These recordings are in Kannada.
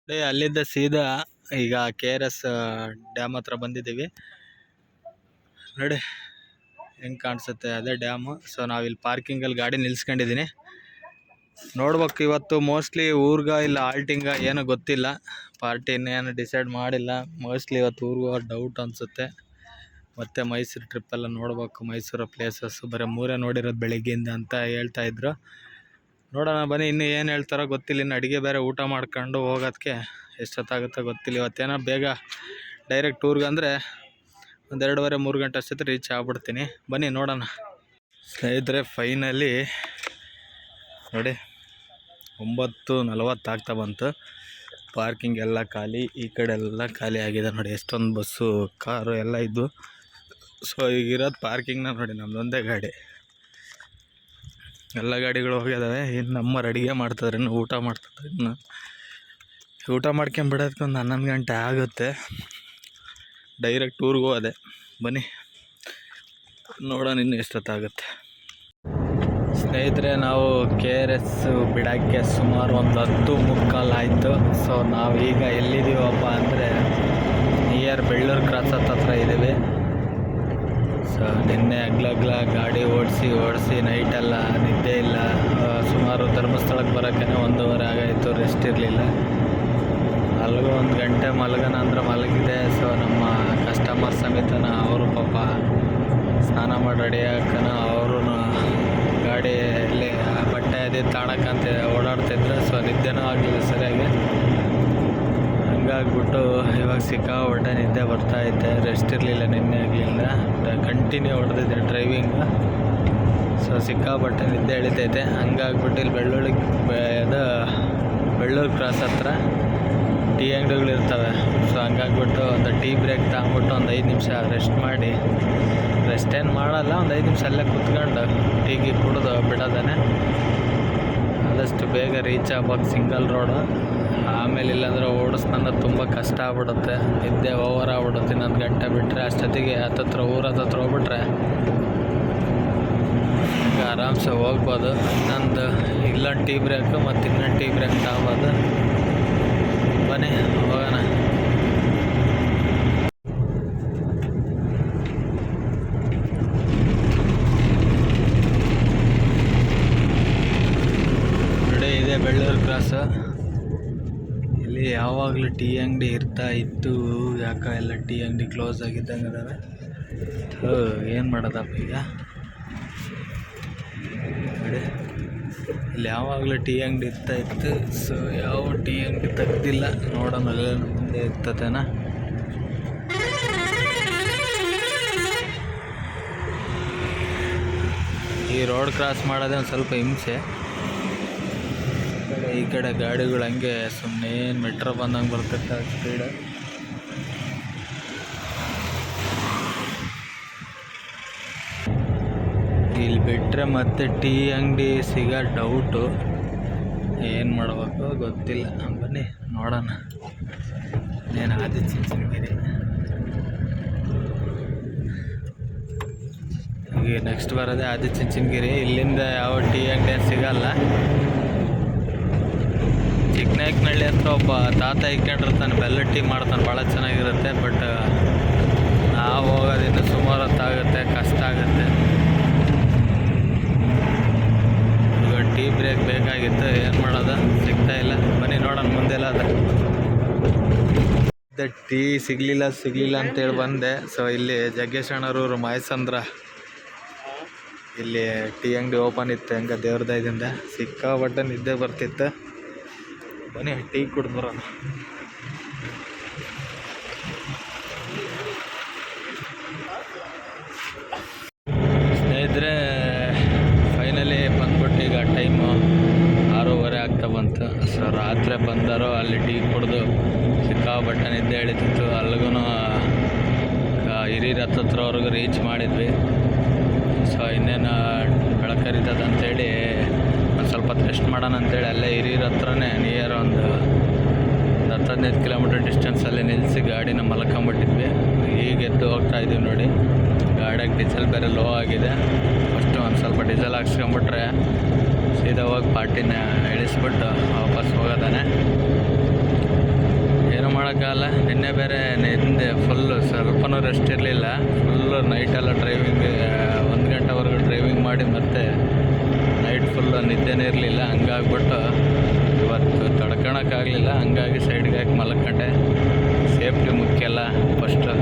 ಅಲ್ಲಿದ್ದ ಸೀದಾ ಈಗ KRS ಡ್ಯಾಮ್ ಹತ್ರ ಬಂದಿದ್ದೀವಿ ನೋಡಿ. ಹೆಂಗೆ ಕಾಣಿಸುತ್ತೆ ಅದೇ ಡ್ಯಾಮು. ಸೊ ನಾವಿಲ್ಲಿ ಪಾರ್ಕಿಂಗಲ್ಲಿ ಗಾಡಿ ನಿಲ್ಸ್ಕೊಂಡಿದ್ದೀನಿ. ನೋಡ್ಬೇಕು ಇವತ್ತು ಮೋಸ್ಟ್ಲಿ ಊರ್ಗ ಇಲ್ಲ ಆಲ್ಟಿಂಗ ಏನೋ ಗೊತ್ತಿಲ್ಲ. ಪಾರ್ಟಿ ಇನ್ನೇನು ಡಿಸೈಡ್ ಮಾಡಿಲ್ಲ. ಮೋಸ್ಟ್ಲಿ ಇವತ್ತು ಊರ್ಗ ಡೌಟ್ ಅನಿಸುತ್ತೆ. ಮತ್ತು ಮೈಸೂರು ಟ್ರಿಪ್ಪೆಲ್ಲ ನೋಡ್ಬೇಕು. ಮೈಸೂರು ಪ್ಲೇಸಸ್ಸು ಬರೀ ಮೂರೇ ನೋಡಿರೋದು ಬೆಳಿಗ್ಗೆಯಿಂದ ಅಂತ ಹೇಳ್ತಾಯಿದ್ರು. ನೋಡೋಣ ಬನ್ನಿ, ಇನ್ನೂ ಏನು ಹೇಳ್ತಾರೋ ಗೊತ್ತಿಲ್ಲ. ಇನ್ನು ಅಡುಗೆ ಬೇರೆ ಊಟ ಮಾಡ್ಕೊಂಡು ಹೋಗೋದಕ್ಕೆ ಎಷ್ಟೊತ್ತಾಗುತ್ತೋ ಗೊತ್ತಿಲ್ಲ. ಇವತ್ತೇನೋ ಬೇಗ ಡೈರೆಕ್ಟ್ ಊರ್ಗೆ ಅಂದರೆ ಒಂದು 2:30-3 ಗಂಟೆ ಅಷ್ಟೊತ್ತಿಗೆ ರೀಚ್ ಆಗ್ಬಿಡ್ತೀನಿ. ಬನ್ನಿ ನೋಡೋಣ. ಸ್ನೇಹಿತರೆ ಫೈನಲಿ ನೋಡಿ 9:40 ಆಗ್ತಾ ಬಂತು. ಪಾರ್ಕಿಂಗ್ ಎಲ್ಲ ಖಾಲಿ, ಈ ಕಡೆ ಎಲ್ಲ ಖಾಲಿ ಆಗಿದೆ ನೋಡಿ. ಎಷ್ಟೊಂದು ಬಸ್ಸು ಕಾರು ಎಲ್ಲ ಇದ್ದು. ಸೊ ಈಗಿರೋದು ಪಾರ್ಕಿಂಗ್ನ ನೋಡಿ, ನಮ್ಮದೊಂದೇ ಗಾಡಿ. ಎಲ್ಲ ಗಾಡಿಗಳು ಹೋಗಿದ್ದಾವೆ. ಇನ್ನು ನಮ್ಮವ್ರು ಅಡುಗೆ ಮಾಡ್ತಾಯಿದ್ರೆ, ಇನ್ನು ಊಟ ಮಾಡ್ತಿದ್ದಾರೆ. ಇನ್ನು ಊಟ ಮಾಡ್ಕೊಂಬಿಡೋದಕ್ಕೆ ಒಂದು 11 ಗಂಟೆ ಆಗುತ್ತೆ. ಡೈರೆಕ್ಟ್ ಊರಿಗೆ ಹೋದೆ. ಬನ್ನಿ ನೋಡೋಣ ಇನ್ನು ಎಷ್ಟೊತ್ತಾಗುತ್ತೆ. ಸ್ನೇಹಿತರೆ ನಾವು KRS ಬಿಡೋಕ್ಕೆ ಸುಮಾರು ಒಂದು 10:45 ಆಯಿತು. ಸೊ ನಾವೀಗ ಎಲ್ಲಿದ್ದೀವಪ್ಪ ಅಂದರೆ ನಿಯರ್ ಬೆಳ್ಳೂರು ಕ್ರಾಸ್ ಹತ್ರ ಇದ್ದೀವಿ. ಸೊ ನಿನ್ನೆ ಹಗ್ಲಗ್ಲ ಗಾಡಿ ಓಡಿಸಿ ನೈಟೆಲ್ಲ ನಿದ್ದೆ ಇಲ್ಲ. ಸುಮಾರು ಧರ್ಮಸ್ಥಳಕ್ಕೆ ಬರೋಕ್ಕೆ 1:15 ಆಗಾಯಿತು. ರೆಸ್ಟ್ ಇರಲಿಲ್ಲ. ಅಲ್ಲಿಗೂ 1 ಗಂಟೆ ಮಲಗೋಣ ಅಂದ್ರೆ ಮಲಗಿದೆ. ಸೊ ನಮ್ಮ ಕಸ್ಟಮರ್ ಸಮೇತನ ಅವರು ಪಾಪ ಸ್ನಾನ ಮಾಡಿ ರೆಡಿ ಹಾಕನ ಅವರು ಗಾಡಿಯಲ್ಲಿ ಬಟ್ಟೆ ಅದೇ ತಾಣಕ್ಕಂತ ಓಡಾಡ್ತಿದ್ರು. ಸೊ ನಿದ್ದೆನೂ ಆಗಲಿಲ್ಲ ಸರಿಯಾಗಿ. ಹಂಗಾಗ್ಬಿಟ್ಟು ಇವಾಗ ಸಿಕ್ಕಾಪಟ್ಟೆ ನಿದ್ದೆ ಬರ್ತಾಯಿದ್ದೆ. ರೆಸ್ಟ್ ಇರಲಿಲ್ಲ, ನಿನ್ನೆ ಆಗಲಿಲ್ಲ. Continue ಹೊಡೆದಿದ್ದೆ driving. ಸೊ ಸಿಕ್ಕಾಪಟ್ಟೆ ನಿದ್ದೆ ಎಳಿತೈತೆ. ಹಂಗಾಗ್ಬಿಟ್ಟು ಇಲ್ಲಿ ಬೆಳ್ಳೂರು ಕ್ರಾಸ್ ಹತ್ರ ಟೀ ಅಂಗಡಿಗಳಿರ್ತವೆ. ಸೊ ಹಂಗಾಗ್ಬಿಟ್ಟು ಒಂದು ಟೀ ಬ್ರೇಕ್ ತಗೊಂಬಿಟ್ಟು ಒಂದು 5 ನಿಮಿಷ ರೆಸ್ಟ್ ಮಾಡಿ, ರೆಸ್ಟ್ ಏನು ಮಾಡಲ್ಲ, ಒಂದು 5 ನಿಮಿಷ ಅಲ್ಲೇ ಕೂತ್ಕೊಂಡು ಟೀಗೆ ಕುಡಿದು ಬಿಡೋದೇ. ಆದಷ್ಟು ಬೇಗ ರೀಚ್ ಆಗ್ಬೇಕು ಸಿಂಗಲ್ ರೋಡು. ಆಮೇಲೆ ಇಲ್ಲಾಂದರೆ ಓಡಿಸ್ಕೊಂಡು ತುಂಬ ಕಷ್ಟ ಆಗ್ಬಿಡುತ್ತೆ. ನಿದ್ದೆ ಓವರ್ ಆಗ್ಬಿಡುತ್ತೆ. ಇನ್ನೊಂದು ಗಂಟೆ ಬಿಟ್ಟರೆ ಅಷ್ಟೊತ್ತಿಗೆ ಊರ ಹತ್ರ ಹೋಗ್ಬಿಟ್ರೆ ಈಗ ಆರಾಮ್ಸೆ ಹೋಗ್ಬೋದು. ಇಲ್ಲೊಂದು ಟೀ ಬ್ರೇಕು ಮತ್ತು ಇನ್ನೊಂದು ಟೀ ಬ್ರೇಕ್ ತಗೋಬೋದು. ಬನ್ನಿ ಹೋಗೋಣ. ನೋಡಿ ಇದೆ ಬೆಳ್ಳೂರು ಕ್ರಾಸು. ಇಲ್ಲಿ ಯಾವಾಗಲೂ ಟೀ ಅಂಗಡಿ ಇರ್ತಾ ಇತ್ತು. ಯಾಕೆ ಎಲ್ಲ ಟೀ ಅಂಗಡಿ ಕ್ಲೋಸ್ ಆಗಿದ್ದಂಗೆ ಅದಾವೆ. ಏನು ಮಾಡೋದಪ್ಪ ಈಗ. ನೋಡಿ ಇಲ್ಲಿ ಯಾವಾಗಲೂ ಟೀ ಅಂಗಡಿ ಇರ್ತಾ ಇತ್ತು. ಸೊ ಯಾವ ಟೀ ಅಂಗಡಿ ತೆಗ್ದಿಲ್ಲ. ನೋಡೋಣ ಎಲ್ಲ ಮುಂದೆ ಇರ್ತತೇನ. ಈ ರೋಡ್ ಕ್ರಾಸ್ ಮಾಡೋದೇ ಒಂದು ಸ್ವಲ್ಪ ಹಿಂಸೆ. ಈ ಕಡೆ ಗಾಡಿಗಳು ಹಂಗೆ ಸುಮ್ಮನೆ ಮೆಟ್ರೋ ಬಂದಂಗೆ ಬರ್ತಿರ್ತಾರೆ ಸ್ಪೀಡ್. ಇಲ್ಲಿ ಬಿಟ್ಟರೆ ಮತ್ತೆ ಟೀ ಅಂಗಡಿ ಸಿಗೋ ಡೌಟು. ಏನು ಮಾಡಬೇಕು ಗೊತ್ತಿಲ್ಲ. ಬನ್ನಿ ನೋಡೋಣ. ಏನು ಆದಿಚುಂಚನಗಿರಿ ಈಗ ನೆಕ್ಸ್ಟ್ ಬರೋದೇ ಆದಿಚುಂಚನಗಿರಿ. ಇಲ್ಲಿಂದ ಯಾವ ಟೀ ಅಂಗಡಿ ಸಿಗಲ್ಲ. ಚಿಕ್ಕನಾಯಕನಹಳ್ಳಿ ಹತ್ರ ಒಬ್ಬ ತಾತ ಇಕ್ಕೊಂಡಿರ್ತಾನೆ, ಬೆಲ್ಲದ ಟೀ ಮಾಡ್ತಾನೆ, ಭಾಳ ಚೆನ್ನಾಗಿರುತ್ತೆ. ಬಟ್ ನಾವು ಹೋಗೋದಿನ್ನು ಸುಮಾರು ಹೊತ್ತಾಗುತ್ತೆ, ಕಷ್ಟ ಆಗುತ್ತೆ. ಈಗ ಟೀ ಬ್ರೇಕ್ ಬೇಕಾಗಿತ್ತು, ಏನು ಮಾಡೋದು ಸಿಗ್ತಾಯಿಲ್ಲ. ಬನ್ನಿ ನೋಡೋಣ ಮುಂದೆಲ್ಲ ಅದ. ಟೀ ಸಿಗಲಿಲ್ಲ ಅಂತೇಳಿ ಬಂದೆ. ಸೊ ಇಲ್ಲಿ ಜಗ್ಗೇಶಣ್ಣರೂರು ಮಾಯಸಂದ್ರ ಇಲ್ಲಿ ಟೀ ಅಂಗಡಿ ಓಪನ್ ಇತ್ತು. ಹೆಂಗೆ ದೇವ್ರ ದಯದಿಂದ ಸಿಕ್ಕಾಪಟ್ಟೆ ನಿದ್ದೆ ಬರ್ತಿತ್ತು. ಬನ್ನಿ ಟೀ ಕುಡ್ದು ಬರೋಣ. ಸ್ನೇಹಿತರೆ ಫೈನಲಿ ಬಂದ್ಬಿಟ್ಟು ಈಗ ಟೈಮು 6:30 ಆಗ್ತಾ ಬಂತು. ಸೊ ರಾತ್ರಿ ಬಂದಾರೋ ಅಲ್ಲಿ ಟೀ ಕುಡಿದು ಸಿಕ್ಕಾಪಟ್ಟೆ ನಿದ್ದೆ ಎಳಿತಿತ್ತು. ಅಲ್ಲಿಗೂ ಹಿರಿಯರ ಹತ್ರವರೆಗೂ ರೀಚ್ ಮಾಡಿದ್ವಿ. ಸೊ ಇನ್ನೇನು ಬೆಳಕರಿತದಂತೇಳಿ ಒಂದು ಸ್ವಲ್ಪ ರೆಸ್ಟ್ ಮಾಡೋಣ ಅಂತೇಳಿ ಅಲ್ಲೇ ಹಿರಿಯರ ಹತ್ರನೇ ನಿಯರ್ ಒಂದು 10-15 ಕಿಲೋಮೀಟರ್ ಡಿಸ್ಟೆನ್ಸಲ್ಲಿ ನಿಲ್ಲಿಸಿ ಗಾಡಿನ ಮಲ್ಕೊಂಬಿಟ್ಟಿದ್ವಿ. ಈಗ ಎದ್ದು ಹೋಗ್ತಾ ಇದ್ದೀವಿ ನೋಡಿ. ಗಾಡಿಯಾಗ ಡೀಸೆಲ್ ಬೇರೆ ಲೋ ಆಗಿದೆ. ಫಸ್ಟು ಒಂದು ಸ್ವಲ್ಪ ಡೀಸೆಲ್ ಹಾಕ್ಸ್ಕೊಂಬಿಟ್ರೆ ಸೀದಾ ಹೋಗಿ ಪಾರ್ಟಿನ ಇಳಿಸ್ಬಿಟ್ಟು ವಾಪಸ್ ಹೋಗೋದಾನೆ. ಮಾಡೋಕ್ಕಾಗಲ್ಲ. ನಿನ್ನೆ ಬೇರೆ ಹಿಂದೆ ಫುಲ್ಲು ಸ್ವಲ್ಪನೂ ರೆಸ್ಟ್ ಇರಲಿಲ್ಲ. ಫುಲ್ಲು ನೈಟೆಲ್ಲ ಡ್ರೈವಿಂಗ್ 1 ಗಂಟೆವರೆಗೂ ಡ್ರೈವಿಂಗ್ ಮಾಡಿ ಮತ್ತೆ ನೈಟ್ ಫುಲ್ಲು ನಿದ್ದೆನೇ ಇರಲಿಲ್ಲ. ಹಂಗಾಗ್ಬಿಟ್ಟು ಇವತ್ತು ತಡ್ಕೊಳಕ್ಕಾಗಲಿಲ್ಲ. ಹಂಗಾಗಿ ಸೈಡ್ಗೆ ಹಾಕಿ ಮಲ್ಕೊಂಡೆ. ಸೇಫ್ಟಿ ಮುಖ್ಯ ಅಲ್ಲ ಫಸ್ಟು.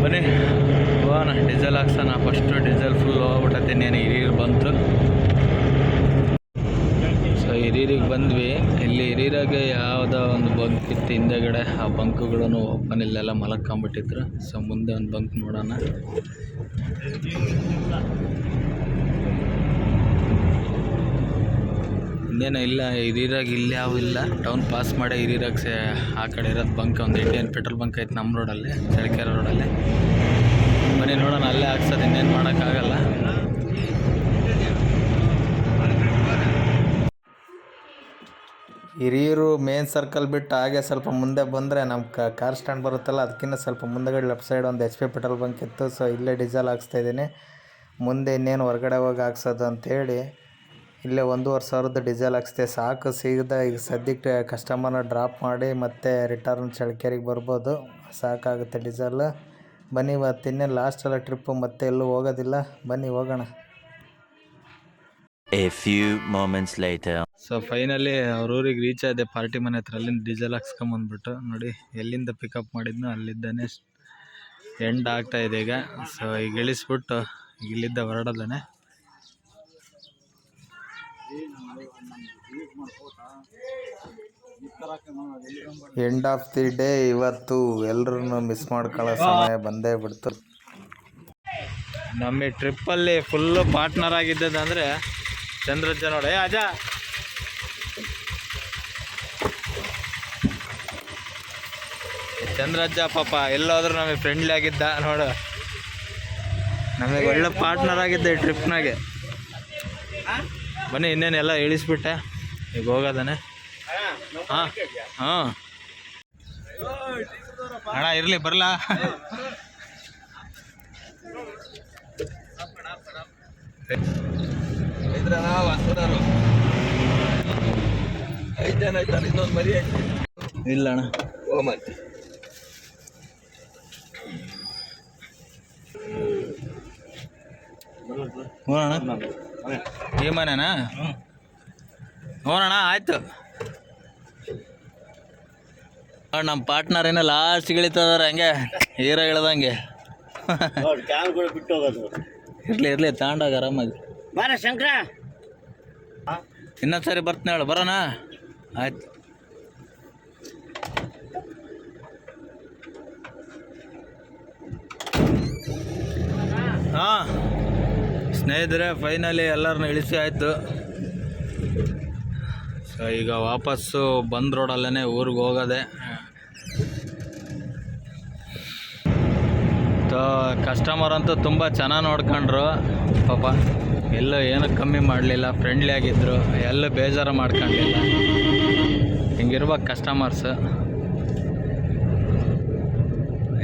ಬನ್ನಿ ಹೋಗೋಣ, ಡೀಸೆಲ್ ಹಾಕ್ಸೋಣ. ಫಸ್ಟು ಡೀಸೆಲ್ ಫುಲ್ ಹೋಗ್ಬಿಟ್ಟೈತೆ. ಇನ್ನೇನು ಹಿರಿಯೂರು ಬಂತು. ಸೊ ಹಿರಿಯೂರಿಗೆ ಬಂದ್ವಿ. ಇಲ್ಲಿ ಹಿರಿಯೂರಾಗೆ ಯಾವುದೋ ಒಂದು ಬಂಕ್ ಇತ್ತು ಹಿಂದೆಗಡೆ. ಆ ಬಂಕ್ಗಳನ್ನು ಓಪನ್ ಇಲ್ಲೆಲ್ಲ ಮಲ್ಕೊಂಬಿಟ್ಟಿದ್ರು. ಸೊ ಮುಂದೆ ಒಂದು ಬಂಕ್ ನೋಡೋಣ. ಇನ್ನೇನು ಇಲ್ಲ ಹಿರಿಯೂರಾಗ ಇಲ್ಲಿ ಯಾವ ಇಲ್ಲ. ಟೌನ್ ಪಾಸ್ ಮಾಡಿ ಹಿರಿಯೂರಾಗ ಆ ಕಡೆ ಇರೋದು ಬಂಕ್, ಒಂದು ಇಂಡಿಯನ್ ಪೆಟ್ರೋಲ್ ಬಂಕ್ ಐತೆ ನಮ್ಮ ರೋಡಲ್ಲಿ, ಚಳ್ಳಕೆರೆ ರೋಡಲ್ಲಿ. ಬನ್ನಿ ನೋಡೋಣ, ಅಲ್ಲೇ ಹಾಕ್ಸೋದು. ಇನ್ನೇನು ಮಾಡೋಕ್ಕಾಗಲ್ಲ. ಹಿರಿಯೂರು ಮೇನ್ ಸರ್ಕಲ್ ಬಿಟ್ಟು ಹಾಗೆ ಸ್ವಲ್ಪ ಮುಂದೆ ಬಂದರೆ ನಮ್ಮ ಕಾರ್ ಸ್ಟ್ಯಾಂಡ್ ಬರುತ್ತಲ್ಲ, ಅದಕ್ಕಿಂತ ಸ್ವಲ್ಪ ಮುಂದೆಗಡೆ ಲೆಫ್ಟ್ ಸೈಡ್ ಒಂದು HP ಪೆಟ್ರೋಲ್ ಬಂಕ್ ಇತ್ತು. ಸೊ ಇಲ್ಲೇ ಡೀಸೆಲ್ ಹಾಕ್ಸ್ತಾಯಿದ್ದೀನಿ. ಮುಂದೆ ಇನ್ನೇನು ಹೊರಗಡೆ ಹೋಗಿ ಹಾಕ್ಸೋದು ಅಂಥೇಳಿ ಇಲ್ಲೇ 1,500 ಡೀಸೆಲ್ ಹಾಕ್ಸ್ತೆ. ಸಾಕು ಸೀದಾ ಈಗ ಸದ್ಯಕ್ಕೆ ಕಸ್ಟಮರ್ನ ಡ್ರಾಪ್ ಮಾಡಿ ಮತ್ತೆ ರಿಟರ್ನ್ ಚಳ್ಳಕೆರೆಗೆ ಬರ್ಬೋದು. ಸಾಕಾಗುತ್ತೆ ಡೀಸೆಲ್. ಬನ್ನಿ ಇವತ್ತು ಇನ್ನೇನು ಲಾಸ್ಟೆಲ್ಲ ಟ್ರಿಪ್ಪು, ಮತ್ತೆ ಎಲ್ಲೂ ಹೋಗೋದಿಲ್ಲ. ಬನ್ನಿ ಹೋಗೋಣ. A few moments later. So finally ಅವ್ರ ಊರಿಗೆ ರೀಚ್ ಆದೆ, ಪಾರ್ಟಿ ಮನೆ ಹತ್ರ. ಅಲ್ಲಿಂದ ಡೀಸೆಲ್ ಹಾಕ್ಸ್ಕೊಂಬಂದ್ಬಿಟ್ಟು ನೋಡಿ, ಎಲ್ಲಿಂದ ಪಿಕಪ್ ಮಾಡಿದ್ನೋ ಅಲ್ಲಿದ್ದಾನೆ ಎಂಡ್ ಆಗ್ತಾ ಇದೆ ಈಗ. ಸೊ ಈಗ ಇಳಿಸ್ಬಿಟ್ಟು ಇಲ್ಲಿದ್ದ ಹೊರಡೋದಾನೆ. ಎಂಡ್ ಆಫ್ ದಿ ಡೇ ಇವತ್ತು. ಎಲ್ಲರೂ ಮಿಸ್ ಮಾಡ್ಕೊಳ್ಳೋ ಸಮಯ ಬಂದೇ ಬಿಡ್ತು. ನಮ್ಮ ಈ ಟ್ರಿಪ್ಪಲ್ಲಿ ಫುಲ್ಲು ಪಾರ್ಟ್ನರ್ ಆಗಿದ್ದದಂದರೆ ಚಂದ್ರಜ್ಜ ನೋಡಿ. ಅಜಾ ಚಂದ್ರಜ್ಜ ಪಾಪ ಎಲ್ಲೋದ್ರೂ ನಮಗೆ ಫ್ರೆಂಡ್ಲಿ ಆಗಿದ್ದ ನೋಡು. ನಮಗೆ ಒಳ್ಳೆ ಪಾರ್ಟ್ನರ್ ಆಗಿದ್ದ ಈ ಟ್ರಿಪ್ನಾಗೆ. ಬನ್ನಿ ಇನ್ನೇನೆಲ್ಲ ಇಳಿಸ್ಬಿಟ್ಟೆ, ಈಗ ಹೋಗೋದಾನೆ. ಹಾಂ ಹಾಂ ಅಣ್ಣ ಇರಲಿ ಬರಲಾ. ಇಲ್ಲ ಅಣ್ಣ ಹೋಗೋಣ. ಈ ಮನೆನಾ? ಹೋಗೋಣ ಆಯ್ತು. ನಮ್ಮ ಪಾರ್ಟ್ನರ್ ಏನೋ ಲಾಸ್ಟ್ಗೆ ಇಳಿತದಾರೆ, ಹಂಗೆ ಹೀರೋ ಇಳ್ದಂಗೆ. ಇರ್ಲಿ ಇರ್ಲಿ ತಗೊಂಡಾಗ ಆರಾಮಾಗಿ. ಬಾರ ಶಂಕರ, ಇನ್ನೊಂದು ಸರಿ ಬರ್ತೀನಿ ಹೇಳು. ಬರೋಣ ಆಯ್ತು. ಹಾಂ ಸ್ನೇಹಿತರೆ, ಫೈನಲಿ ಎಲ್ಲರನ್ನ ಇಳಿಸಿ ಆಯಿತು. ಸೊ ಈಗ ವಾಪಸ್ಸು ಬಂದ್ ರೋಡಲ್ಲೇ ಊರಿಗೆ ಹೋಗೋದೆ. ಕಸ್ಟಮರ್ ಅಂತೂ ತುಂಬ ಚೆನ್ನಾಗಿ ನೋಡ್ಕೊಂಡ್ರು ಪಾಪ. ಎಲ್ಲೂ ಏನೂ ಕಮ್ಮಿ ಮಾಡಲಿಲ್ಲ, ಫ್ರೆಂಡ್ಲಿ ಆಗಿದ್ದರು, ಎಲ್ಲೂ ಬೇಜಾರು ಮಾಡ್ಕೊಂಡಿಲ್ಲ. ಹಿಂಗಿರ್ಬೇಕು ಕಸ್ಟಮರ್ಸು.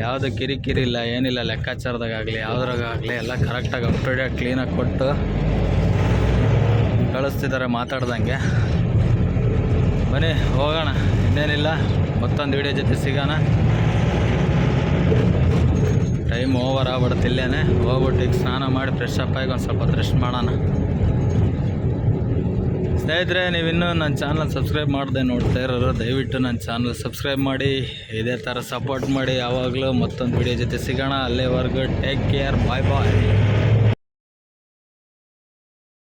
ಯಾವುದು ಕಿರಿಕಿರಿ ಇಲ್ಲ, ಏನಿಲ್ಲ. ಲೆಕ್ಕಾಚಾರದಾಗಲಿ ಯಾವುದ್ರಾಗಲಿ ಎಲ್ಲ ಕರೆಕ್ಟಾಗಿ ಅಪ್ ಟು ಡೇಟ್ ಕ್ಲೀನಾಗಿ ಕೊಟ್ಟು ಕಳಿಸ್ತಿದ್ದಾರೆ ಮಾತಾಡ್ದಂಗೆ. ಬನ್ನಿ ಹೋಗೋಣ, ಇನ್ನೇನಿಲ್ಲ. ಮತ್ತೊಂದು ವೀಡಿಯೋ ಜೊತೆ ಸಿಗೋಣ. ಟೈಮ್ ಓವರ್ ಆಗ್ಬಿಡುತ್ತೆ. ಇಲ್ಲೇ ಹೋಗ್ಬಿಟ್ಟು ಈಗ ಸ್ನಾನ ಮಾಡಿ ಫ್ರೆಶ್ ಅಪ್ ಆಗಿ ಒಂದು ಸ್ವಲ್ಪ ರೆಸ್ಟ್ ಮಾಡೋಣ. ಸ್ನೇಹಿತರೆ, ನೀವಿನ್ನೂ ನನ್ನ ಚಾನಲ್ ಸಬ್ಸ್ಕ್ರೈಬ್ ಮಾಡದೆ ನೋಡ್ತಾ ಇರೋರು ದಯವಿಟ್ಟು ನನ್ನ ಚಾನಲ್ ಸಬ್ಸ್ಕ್ರೈಬ್ ಮಾಡಿ, ಇದೇ ಥರ ಸಪೋರ್ಟ್ ಮಾಡಿ. ಯಾವಾಗಲೂ ಮತ್ತೊಂದು ವೀಡಿಯೋ ಜೊತೆ ಸಿಗೋಣ. ಅಲ್ಲಿವರೆಗೂ ಟೇಕ್ ಕೇರ್, ಬಾಯ್ ಬಾಯ್.